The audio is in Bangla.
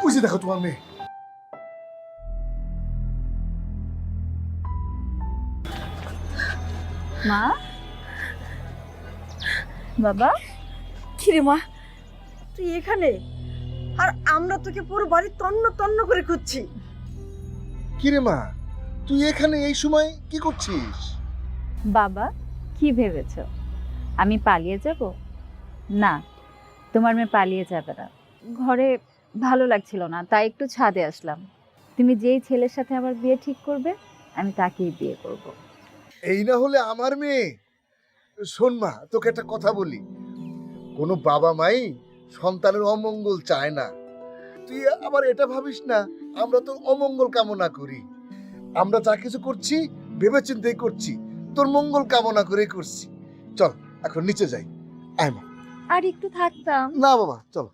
ওই যে দেখো তোমার মেয়ে। মা, বাবা, কিরে মা, তুই এখানে? আর আমরা তোকে পুরো বাড়ি তন্ন তন্ন করে খুঁজছি। কিরে মা, তুই এখানে এই সময় কি করছিস? বাবা, কি ভেবেছো আমি পালিয়ে যাব? না, তোমার মেয়ে পালিয়ে যাবে না। ঘরে ভালো লাগছিল না, তাই একটু ছাদে আসলাম। তুমি যেই ছেলের সাথে আমার বিয়ে ঠিক করবে, আমি তাকেই বিয়ে করব। এই না হলে আমার মেয়ে। শোন মা, তোকে একটা কথা বলি, কোনো বাবা মাই সন্তানের অমঙ্গল চায় না। তুই আবার এটা ভাবিস না আমরা তো অমঙ্গল কামনা করি। আমরা যা কিছু করছি ভেবেচিন্তেই করছি, তোর মঙ্গল কামনা করেই করছি। চল এখন নিচে যাই। আয় মা। আর একটু থাকতাম। না বাবা, চল।